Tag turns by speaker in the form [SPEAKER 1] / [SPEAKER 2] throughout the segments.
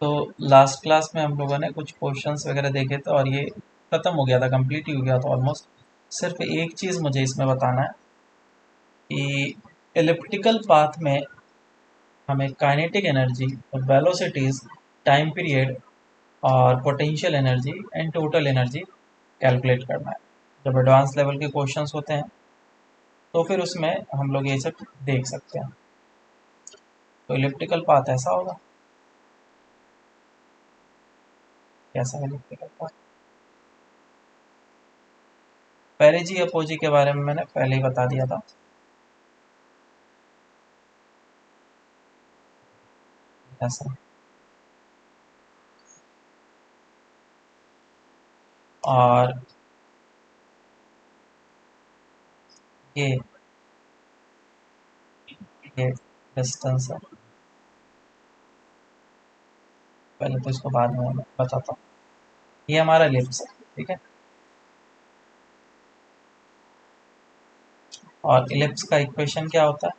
[SPEAKER 1] तो last class में हम लोगों ने कुछ क्वेश्चंस वगैरह देखे थे और ये ख़त्म हो गया था, कंप्लीट ही हो गया था ऑलमोस्ट। सिर्फ एक चीज़ मुझे इसमें बताना है कि एलिप्टिकल पाथ में हमें काइनेटिक एनर्जी और वेलोसिटीज, टाइम पीरियड और potential energy and total energy calculate करना है। जब एडवांस लेवल के क्वेश्चंस होते हैं तो फिर उसमें हम लोग ये सब देख सकते हैं। तो इलिप्टिकल पाथ ऐसा होगा, कैसा इलिप्टिकल पाथ? पेरिजी अपोजी के बारे में मैंने पहले ही बता दिया था। ऐसा, और ये ये डिस्टेंस है, पहले तो इसको बाद में मैं बताता हूँ। ये हमारा एलिप्स है, ठीक है। और इलिप्स का इक्वेशन क्या होता है?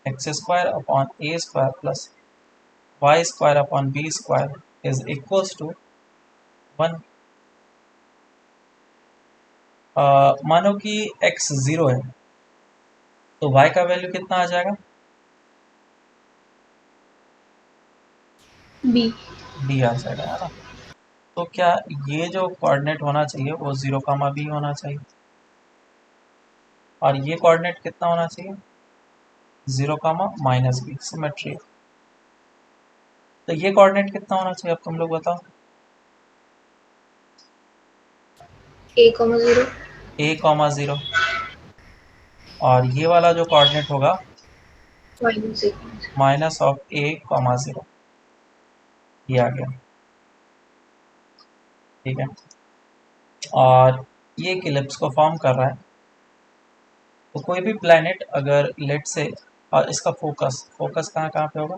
[SPEAKER 1] X square upon A square plus Y square upon B square is equals to 1। मानो कि x 0 है तो y का वैल्यू कितना आ जाएगा?
[SPEAKER 2] बी।
[SPEAKER 1] b आ जाएगा, है ना। तो क्या ये जो कोऑर्डिनेट होना चाहिए वो 0 कामा बी होना चाहिए, और ये कोऑर्डिनेट कितना होना चाहिए? 0 कामा माइनस बी, सिमेट्री। तो ये कोऑर्डिनेट कितना होना चाहिए, अब तुम लोग बताओ।
[SPEAKER 2] ए कॉमा 0
[SPEAKER 1] a कॉमा 0, और ये वाला जो कोऑर्डिनेट होगा
[SPEAKER 2] minus A.
[SPEAKER 1] Minus of a comma 0, ये आ गया, ठीक है। और ये एक इलिप्स को फॉर्म कर रहा है। तो कोई भी प्लेनेट अगर लेट से, और इसका फोकस फोकस कहाँ कहाँ पे होगा?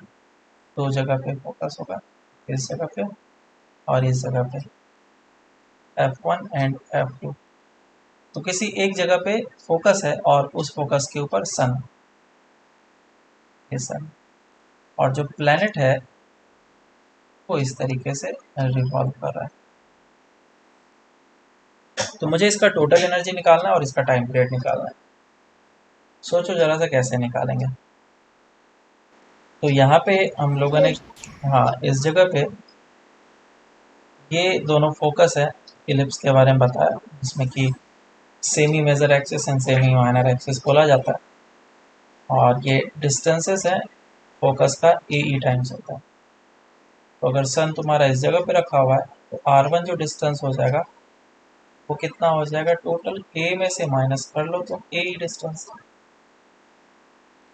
[SPEAKER 1] दो जगह पे फोकस होगा, इस जगह पे और इस जगह पे, F1 एंड F2। तो किसी एक जगह पे फोकस है और उस फोकस के ऊपर सन, ये सन, और जो प्लेनेट है वो इस तरीके से रिवॉल्व कर रहा है। तो मुझे इसका टोटल एनर्जी निकालना है और इसका टाइम पीरियड निकालना है। सोचो जरा सा कैसे निकालेंगे। तो यहाँ पे हम लोगों ने, हाँ, इस जगह पे ये दोनों फोकस है, इलिप्स के बारे में बताया, जिसमें कि semi major axis and semi minor axis बोला जाता है। और ये डिस्टेंसेस है फोकस का ए ई टाइम्स होता है। तो अगर सन तुम्हारा इस जगह पे रखा हुआ है तो R1 जो डिस्टेंस हो जाएगा वो कितना हो जाएगा? टोटल ए में से माइनस कर लो तो A E distance,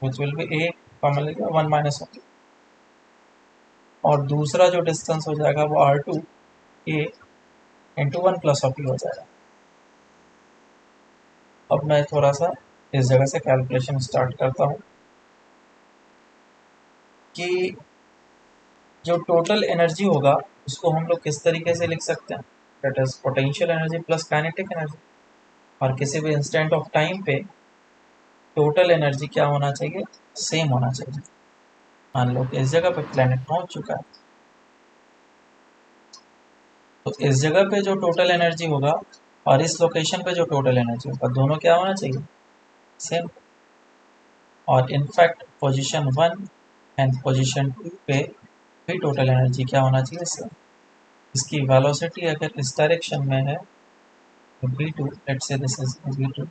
[SPEAKER 1] which will be A common लेगा 1 माइनस होगी। और दूसरा जो डिस्टेंस हो जाएगा वो R2 A into 1 plus of E हो जाएगा। अब मैं थोड़ा सा इस जगह से कैलकुलेशन स्टार्ट करता हूँ कि जो टोटल एनर्जी होगा उसको हम लोग किस तरीके से लिख सकते हैं? That is potential energy plus kinetic energy. और किसी भी इंस्टेंट ऑफ टाइम पे टोटल एनर्जी क्या होना चाहिए? सेम होना चाहिए। मान लो कि इस जगह पे प्लेनेट पहुंच चुका है, तो इस जगह पे जो टोटल एनर्जी होगा और इस लोकेशन पे जो टोटल एनर्जी होगा, दोनों क्या होना चाहिए? सेम। और इनफैक्ट पोजीशन 1 एंड पोजीशन 2 पे भी टोटल एनर्जी क्या होना चाहिए? सेम। इसकी वेलोसिटी अगर इस डायरेक्शन में है तो v2, let's say this is v2,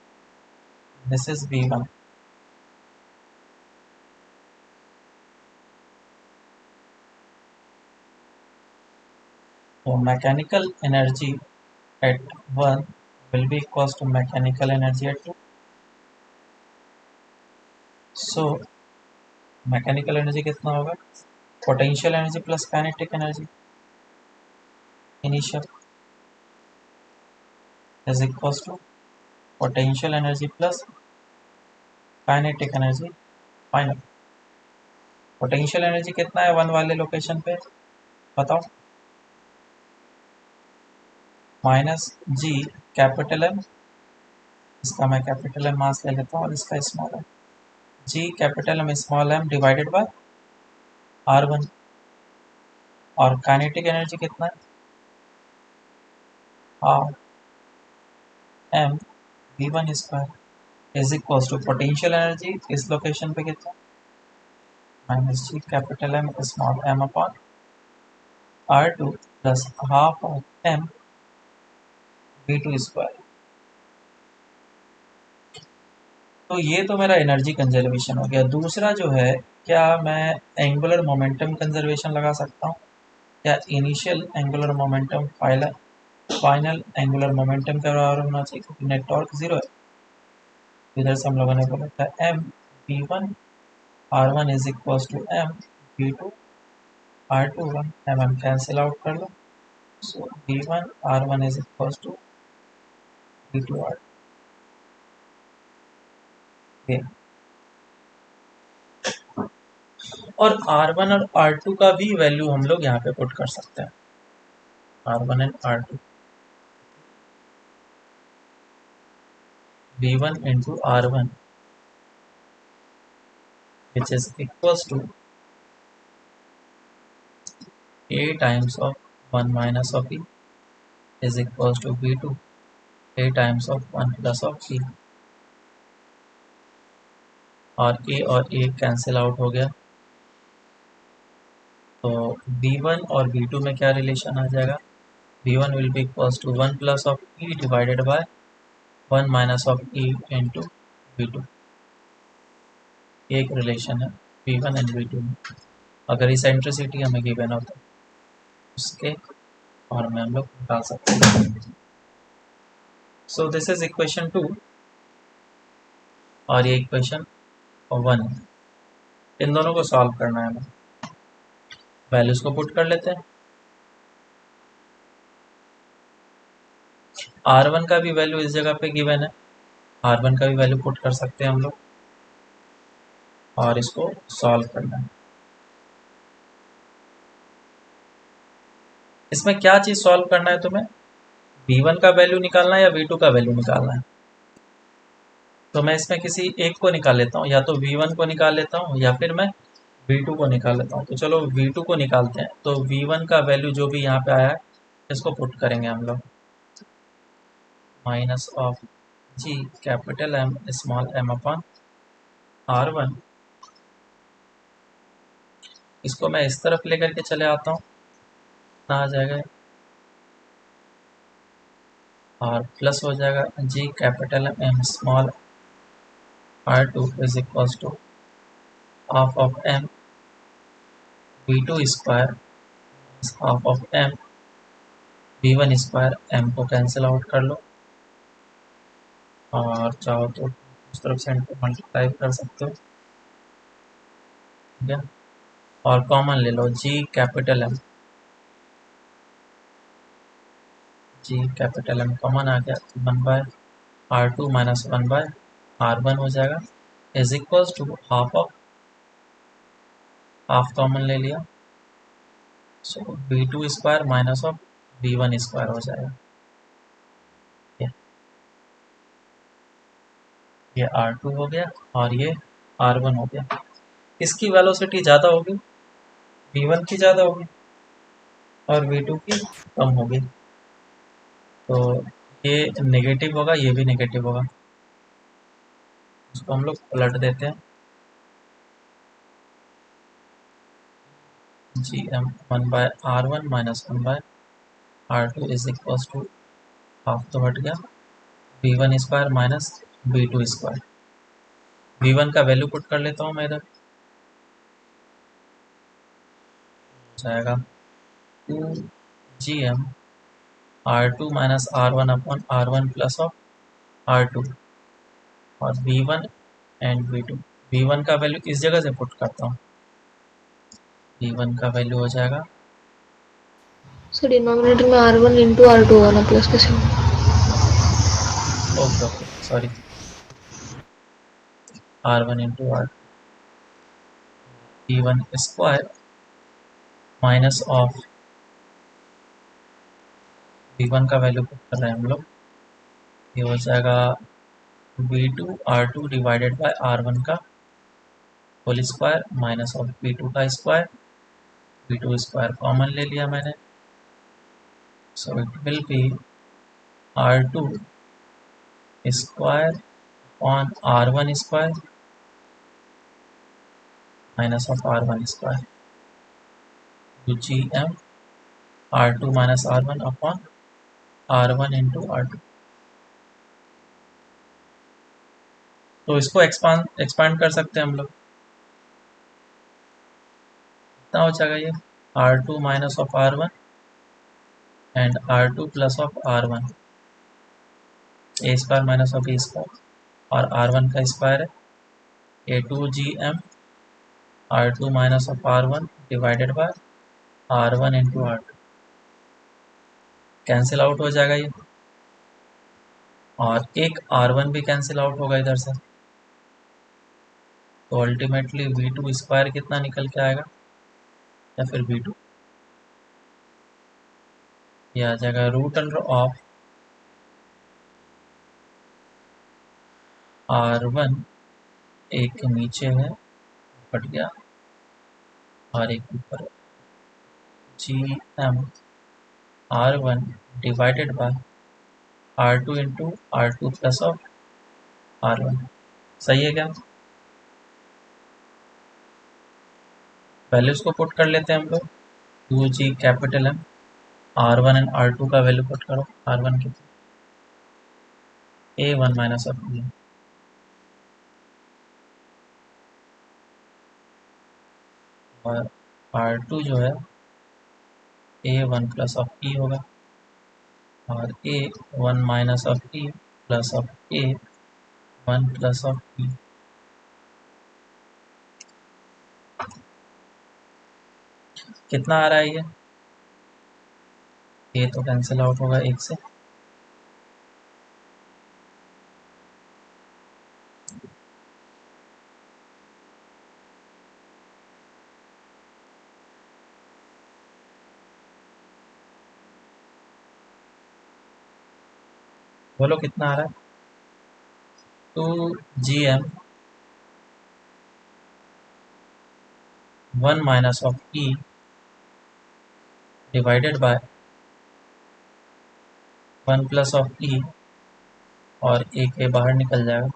[SPEAKER 1] this is v1। तो mechanical energy at 1 will be equals to mechanical energy at 2. So mechanical energy कितना होगा? Potential energy plus kinetic energy initial is equals to potential energy plus kinetic energy final. Potential energy कितना है 1 वाले location पे, बताओ? Minus G capital M, इसका मैं capital M मास ले लेता हूँ और इसका small M, G capital M small M divided by R1। और काइनेटिक एनर्जी कितना है, half M v1 square is equal to potential energy इस लोकेशन पे कितना, minus G capital M small M upon r2 plus half of M v2 square. तो ये तो मेरा एनर्जी कंजर्वेशन हो गया। दूसरा जो है, क्या मैं एंगुलर मोमेंटम कंजर्वेशन लगा सकता हूँ, क्या initial angular momentum final angular momentum का बराबर होना चाहिए, क्योंकि नेट टॉर्क जीरो है। इधर से हम लोगों ने बोला था M V one R one is equal to M V two R two one, M M cancel out कर लो, so V one R one is equal to V two R. और R1 और R2 का भी value हम लोग यहाँ पे पुट कर सकते हैं, R1 and R2 V1 into R1 which is equals to A times of 1 minus of E is equals to V2 A times of 1 plus of E, और A और A कैंसिल आउट हो गया, तो V1 और V2 में क्या relation आ जाएगा, V1 will be equals to 1 plus of E divided by 1 minus of E into V2। एक रिलेशन है V1 एंड V2 में। अगर इसेंट्रिसिटी हमें गिवन होता है उसके और में हम लोग निकाल सकते हैं। सो दिस इज इक्वेशन 2 और ये इक्वेशन 1। इन दोनों को सॉल्व करना है हमें। वैल्यूज को पुट कर लेते हैं। R1 का भी वैल्यू इस जगह पे गिवन है, R1 का भी वैल्यू पुट कर सकते हैं हम लोग और इसको सॉल्व करना है। इसमें क्या चीज सॉल्व करना है तुम्हें, V1 का वैल्यू निकालना है या V2 का वैल्यू निकालना है। तो मैं इसमें किसी एक को निकाल लेता हूँ, या तो V1 को निकाल लेता हूँ या फिर मैं V2 को निकाल लेता हूँ। तो चलो V2 को निकालते हैं। तो V1 का वैल्यू जो भी यहाँ पे आया है इसको पुट करेंगे हम लोग, minus of G capital M small M upon R1। इसको मैं इस तरफ लेकर के चले आता हूँ, आ जाएगा और प्लस हो जाएगा G capital M small R2 is equal to half of M V2 square half of M V1 square. M को कैंसिल आउट कर लो और चाहो तो उस तरफ से मल्टीप्लाई कर सकते हो, ठीक है। और कॉमन ले लो G capital M, G capital M common आ गया, 1/R2 माइनस 1/R1 हो जाएगा is equal to half common ले लिया, so V2 square minus of V1 square हो जाएगा। ये R2 हो गया और ये R1 हो गया। इसकी वेलोसिटी ज़्यादा होगी, V1 की ज़्यादा होगी और V2 की कम होगी, तो ये नेगेटिव होगा, ये भी नेगेटिव होगा। उसको हम लोग पलट देते हैं, G M 1/R1 minus 1/R2 is equal to half तो हट गया, V1 square minus V2 square. V1 का वैल्यू पुट कर लेता हूँ मैं इधर, जाएगा 2GM R2 minus R1 upon R1 plus of R2 और V1 एंड V2। V1 का वैल्यू इस जगह से पुट करता हूँ, V1 का वैल्यू हो जाएगा,
[SPEAKER 2] सर डिनोमिनेटर में R1 इंटू R2 होगा ना, प्लस कैसे होगा?
[SPEAKER 1] Okay okay sorry, R1 into R2 V1 square minus of V1 का वैल्यू पुट कर रहे हैं हम लोग, ये हो जाएगा V2 R2 divided by R1 का whole square minus of V2 का स्क्वायर V2 स्क्वायर कॉमन ले लिया मैंने, so it will be R2 square on R1 square minus of R1 square two GM R2 minus R1 upon R1 into R2। तो इसको expand कर सकते हैं हम लोग। कितना हो जाएगा ये R2 minus of R1 and R2 plus of R1, A square minus of A square, और R1 का स्क्वायर है A2GM R2 minus of R1 divided by R1 into R2। Cancel out हो जाएगा ये, और एक R1 भी कैंसिल आउट होगा इधर से, तो अल्टीमेटली V2 स्क्वायर कितना निकल के आएगा, या फिर V2 ये आ जाएगा रूट अंडर ऑफ R1, एक नीचे है कट गया और एक ऊपर, GM R1 divided by R2 into R2 plus of R1। सही है क्या? वैल्यूज को पुट कर लेते हैं हम लोग। 2G capital M R1 and R2 का वैल्यू पुट करो। R1 कितना, A1 माइनस ऑफ E, और R2 जो है A1 प्लस ऑफ E होगा, और A1 minus of E plus of A1 plus of E। कितना आ रहा है ये तो कैंसिल आउट होगा एक से, बोलो कितना आ रहा है। 2GM 1 minus of E divided by 1 plus of E, और एक ये बाहर निकल जाएगा,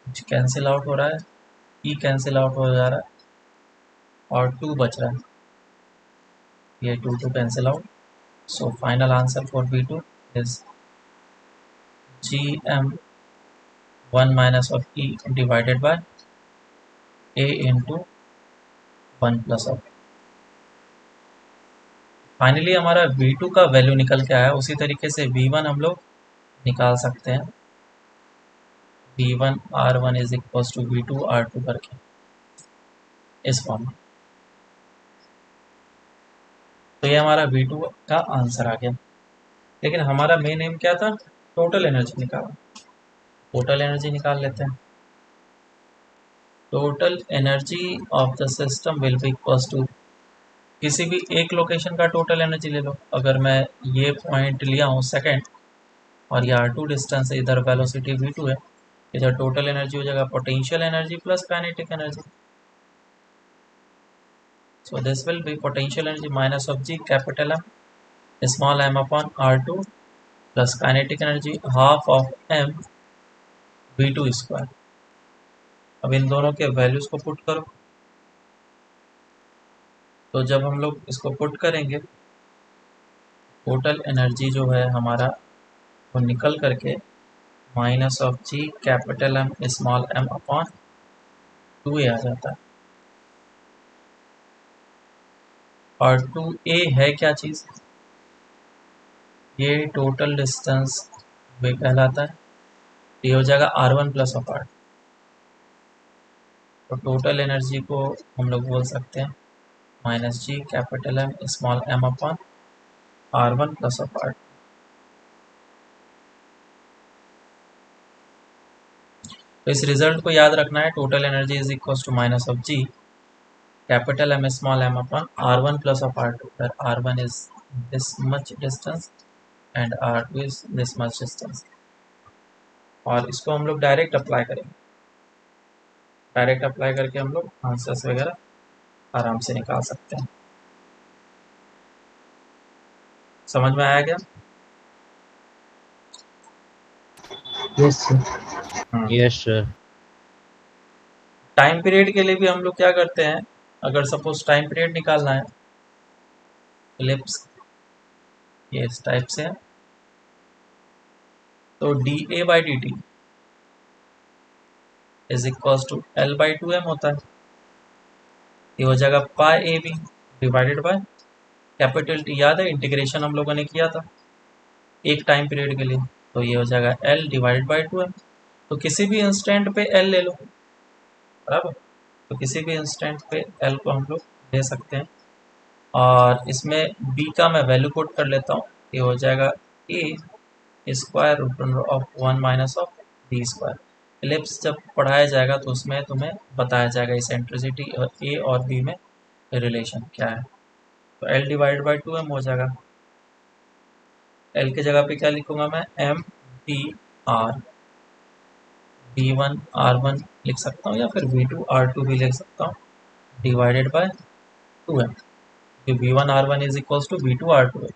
[SPEAKER 1] कुछ कैंसिल आउट हो रहा है, E कैंसिल आउट हो जा रहा है और 2 बच रहा है, ये 2 cancel out. So final answer for V2 is GM 1 minus of E divided by A into 1 plus of. Finally हमारा V2 का वैल्यू निकल के आया। उसी तरीके से V1 हम लोग निकाल सकते हैं, V1 R1 is equal to V2 R2 करके इस फॉर्म में। तो ये हमारा V2 का आंसर आ गया। लेकिन हमारा मेन एम क्या था, टोटल एनर्जी निकालना। टोटल एनर्जी निकाल लेते हैं। Total energy of the system will be equal to, किसी भी एक लोकेशन का टोटल एनर्जी ले लो। अगर मैं ये पॉइंट लिया हूँ सेकंड, और ये R2 डिस्टेंस है, इधर वेलोसिटी V2 है, इधर टोटल एनर्जी हो जाएगा potential energy plus kinetic energy. So this will be potential energy minus of G capital M small m upon R2 plus kinetic energy half of M V2 square. अब इन दोनों के values को put करो। तो जब हम लोग इसको पुट करेंगे, टोटल एनर्जी जो है हमारा वो निकल करके minus of G capital M small m upon 2a आ जाता है। और 2a है क्या चीज़, ये टोटल डिस्टेंस वे कहलाता है। ये हो जाएगा R1 प्लस ऑफ R2। तो टोटल एनर्जी को हम लोग बोल सकते हैं minus G capital M small m upon R1 plus of R2। तो इस रिजल्ट को याद रखना है, total energy is equal to minus of G capital M small m upon R1 plus of R2, where R1 is this much distance and R2 is this much distance। और इसको हम लोग डायरेक्ट अप्लाई करेंगे, direct apply करके हम लोग answers वगैरह आराम से निकाल सकते हैं। समझ में आया क्या?
[SPEAKER 2] Yes sir.
[SPEAKER 3] Yes sir.
[SPEAKER 1] Time period के लिए भी हम लोग क्या करते हैं, अगर सपोज टाइम पीरियड निकालना है, इलिप्स ये इस टाइप से है, तो D A by D T is equal to L by two M होता है। ये हो जाएगा pi A B divided by capital T. याद है इंटीग्रेशन हम लोगों ने किया था एक टाइम पीरियड के लिए, तो ये हो जाएगा L divided by two M. तो किसी भी इंस्टेंट पे एल ले लो, बराबर। तो किसी भी इंस्टेंट पे एल को हम लोग ले सकते हैं। और इसमें बी का मैं वैल्यू पुट कर लेता हूँ, ये हो जाएगा A square root of one minus of B square. Ellipse जब पढ़ाया जाएगा तो उसमें तुम्हें बताया जाएगा इसेंट्रिसिटी और ए और बी में रिलेशन क्या है। तो L divide by two M हो जाएगा। एल की जगह पे क्या लिखूंगा मैं, M T R B one R one लिख सकता हूँ, या फिर वी टू आर टू भी लिख सकता हूँ, divided by two M. V one R one is equals to V two R two,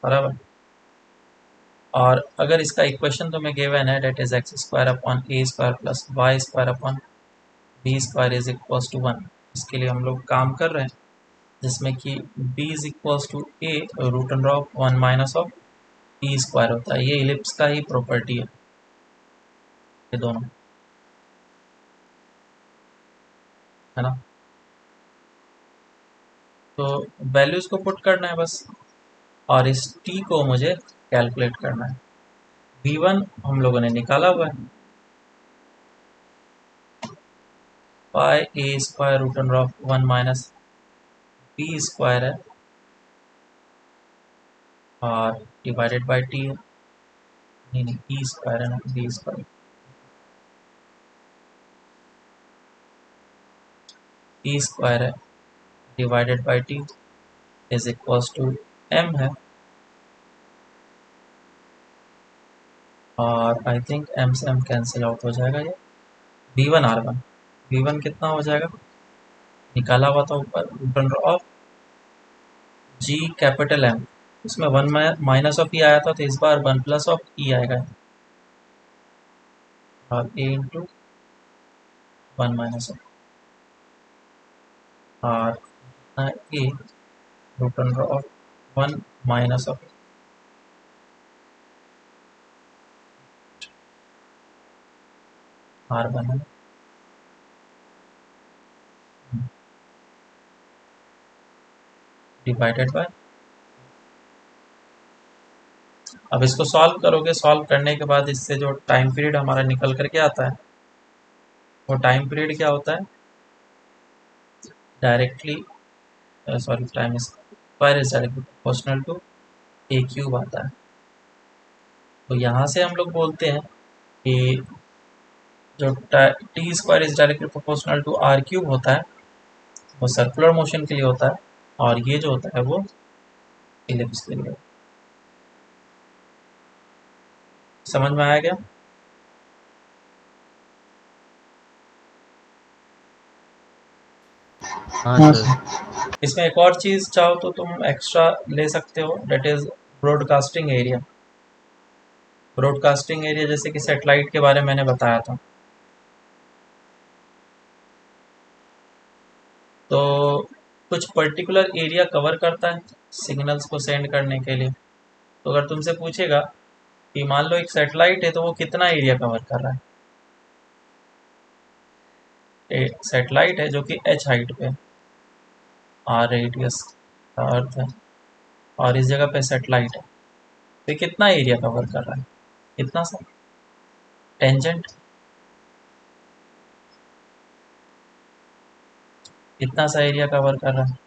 [SPEAKER 1] बराबर। और अगर इसका इक्वेशन तो मैं गिवन है, that is X square upon A square plus Y square upon B square is equals to one. इसके लिए हम लोग काम कर रहे हैं, जिसमें कि B is equals to A root under of one minus of B square होता है। ये इलिप्स का ही प्रॉपर्टी है, ये दोनों, है ना। तो वैल्यूज को पुट करना है बस, और इस टी को मुझे कैलकुलेट करना है। बी वन हम लोगों ने निकाला हुआ है, pi A square root under of one minus B square है, और डिवाइडेड बाई टी है, नहीं ई स्क्वायर है ना, बी स्क्वायर ई स्क्वायर है divided by T is equals to M है। और आई थिंक एम से एम कैंसिल आउट हो जाएगा, ये B one R one, B one कितना हो जाएगा, निकाला हुआ था ऊपर root under of G capital M, इसमें वन माइनस ऑफ ई आया था, तो इस बार वन प्लस ऑफ ई आएगा, और A into one minus of और ए root under of one minus of R one है, डिवाइडेड बाय। अब इसको सॉल्व करोगे, सॉल्व करने के बाद इससे जो टाइम पीरियड हमारा निकल करके आता है, वो टाइम पीरियड क्या होता है, directly sorry time square is directly proportional to A cube आता है। तो यहाँ से हम लोग बोलते हैं कि जो T square is directly proportional to R cube होता है, वो सर्कुलर मोशन के लिए होता है, और ये जो होता है वो इलिप्स के लिए। समझ में आया क्या?
[SPEAKER 3] हाँ सर।
[SPEAKER 1] इसमें एक और चीज़ चाहो तो तुम एक्स्ट्रा ले सकते हो, that is broadcasting area. Broadcasting area जैसे कि सेटेलाइट के बारे में मैंने बताया था, तो कुछ पर्टिकुलर एरिया कवर करता है सिग्नल्स को सेंड करने के लिए। तो अगर तुमसे पूछेगा कि मान लो एक सेटेलाइट है, तो वो कितना एरिया कवर कर रहा है, एक सेटेलाइट है जो कि एच हाइट पे, आर रेडियस का अर्थ है, और इस जगह पे सेटेलाइट है, तो ये कितना एरिया कवर कर रहा है, इतना सा टेंजेंट, इतना सा एरिया कवर कर रहा है।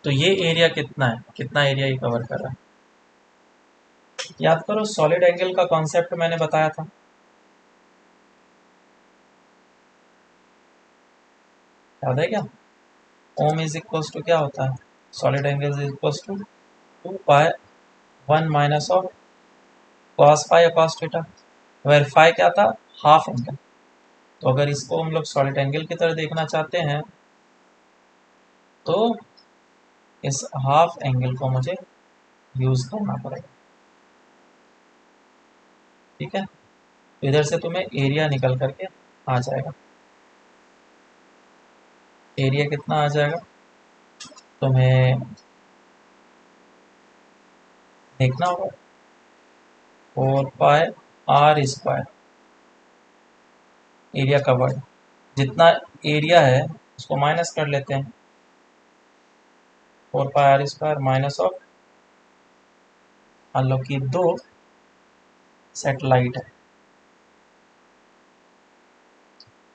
[SPEAKER 1] तो ये एरिया कितना है, कितना एरिया ये कवर कर रहा है। याद करो सॉलिड एंगल का कॉन्सेप्ट मैंने बताया था, याद है क्या? ओम इज इक्वल्स टू क्या होता है, solid angle is equals to two pi one minus of cos phi या कॉस थीटा, वेर फाई क्या था, हाफ एंगल। तो अगर इसको हम लोग सॉलिड एंगल की तरह देखना चाहते हैं तो इस हाफ एंगल को मुझे यूज करना पड़ेगा। ठीक है, तो इधर से तुम्हें एरिया निकल करके आ जाएगा। एरिया कितना आ जाएगा तुम्हें देखना होगा, 4 पाई r²। एरिया कवर्ड, जितना एरिया है उसको माइनस कर लेते हैं। 4 पाई r² माइनस ऑफ, मान लो कि 2 सैटेलाइट है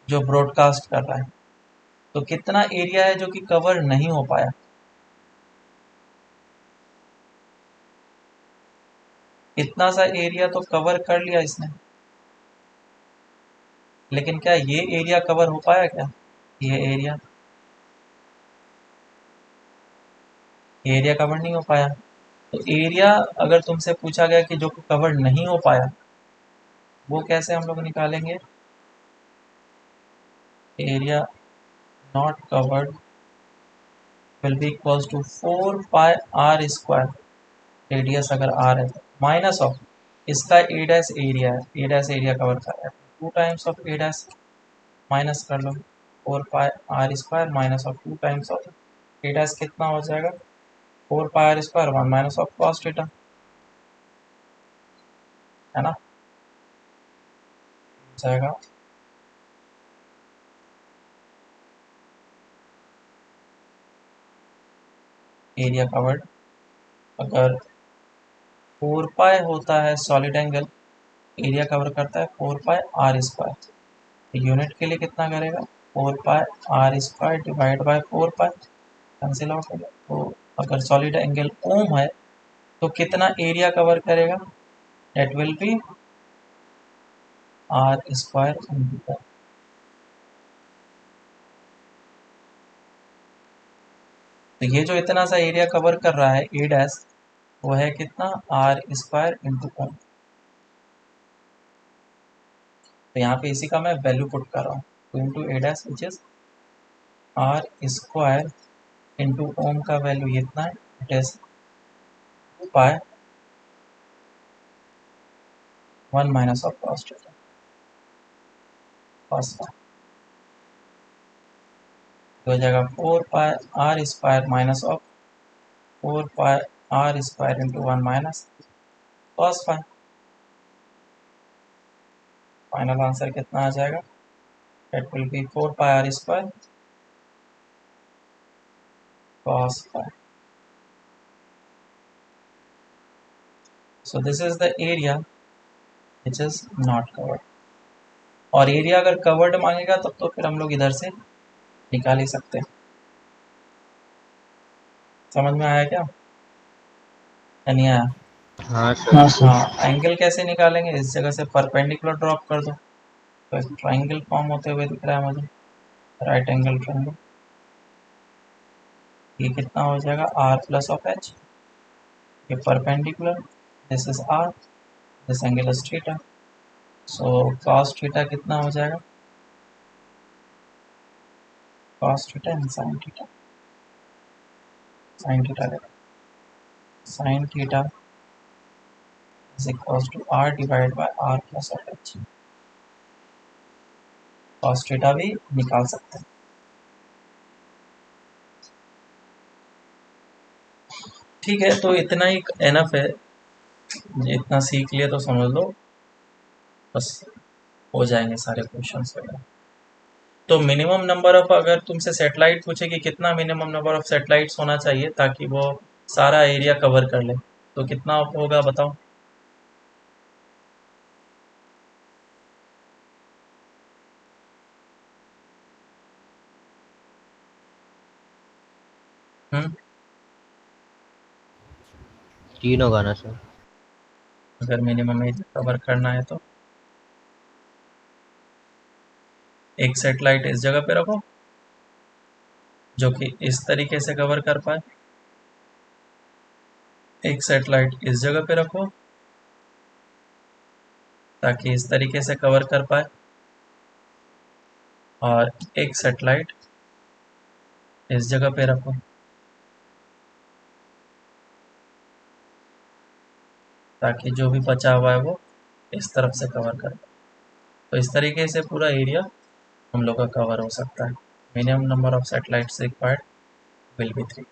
[SPEAKER 1] जो ब्रॉडकास्ट कर रहा है, तो कितना एरिया है जो कि कवर नहीं हो पाया। इतना सा एरिया तो कवर कर लिया इसने, लेकिन क्या ये एरिया कवर हो पाया क्या, ये एरिया कवर नहीं हो पाया। तो एरिया अगर तुमसे पूछा गया कि जो कवर नहीं हो पाया, वो कैसे हम लोग निकालेंगे। Area not covered will be equals to 4 pi r², radius अगर r है, माइनस ऑफ इसका ए डैश एरिया है, ए डैश एरिया कवर कर रहा है, 2 times of A dash, minus कर लो 4 pi r² minus of 2 times of A dash, कितना हो जाएगा 4 pi r², 1 minus of cos theta, है ना, जाएगा। एरिया कवर्ड अगर 4 पाई होता है सॉलिड एंगल, एरिया कवर करता है 4 पाई r², यूनिट के लिए कितना करेगा 4 pi r² divide by 4 pi, cancel out हो गया। तो अगर सॉलिड एंगल ओम है तो कितना एरिया कवर करेगा, डेट विल बी r²। तो ये जो इतना सा एरिया कवर कर रहा है ए डैश, वो है कितना r² ओम। तो यहाँ पे इसी का मैं वैल्यू पुट कर रहा हूँ, 2 into A dash which is r² into ohm का वैल्यू ये इतना है, it is 2 pi 1 minus of cos theta, cos phi, तो हो जाएगा 4 pi r² minus of 4 pi r² into 1 minus cos phi. Final answer कितना आ जाएगा, it will be 4 pi r² cos phi. So this is the area which is not covered. और area अगर covered मांगेगा तब तो फिर हम लोग इधर से निकाल ही सकते हैं। समझ में आया क्या, नहीं आया।
[SPEAKER 3] हाँ सर।
[SPEAKER 1] हाँ, एंगल कैसे निकालेंगे, इस जगह से परपेंडिकुलर ड्रॉप कर दो, तो एक ट्राइंगल फॉर्म होते हुए दिख रहा है मुझे, राइट एंगल ट्राइंगल। ये कितना हो जाएगा r प्लस ऑफ h, ये perpendicular, this is r, this angle is theta, so cos theta कितना हो जाएगा, cos theta and sin theta, sin theta लेगा, sin theta is equals to r divide by r plus of h। cos theta भी निकाल सकते हैं। ठीक है, तो इतना ही एनफ है, इतना सीख लिया तो समझ लो, बस हो जाएंगे सारे क्वेश्चंस वगैरह। तो मिनिमम नंबर ऑफ, अगर तुमसे सेटेलाइट पूछे कि कितना मिनिमम नंबर ऑफ सेटेलाइट्स होना चाहिए ताकि वो सारा एरिया कवर कर ले, तो कितना होगा बताओ। हम्म,
[SPEAKER 3] 3 होगा ना सर।
[SPEAKER 1] अगर मिनिमम एरिया कवर करना है तो एक सेटेलाइट इस जगह पे रखो जो कि इस तरीके से कवर कर पाए, एक सेटेलाइट इस जगह पे रखो ताकि इस तरीके से कवर कर पाए, और एक सेटेलाइट इस जगह पे रखो। ताकि जो भी बचा हुआ है वो इस तरफ से कवर कर पाए। तो इस तरीके से पूरा एरिया हम लोग का कवर हो सकता है। Minimum number of satellites required will be 3।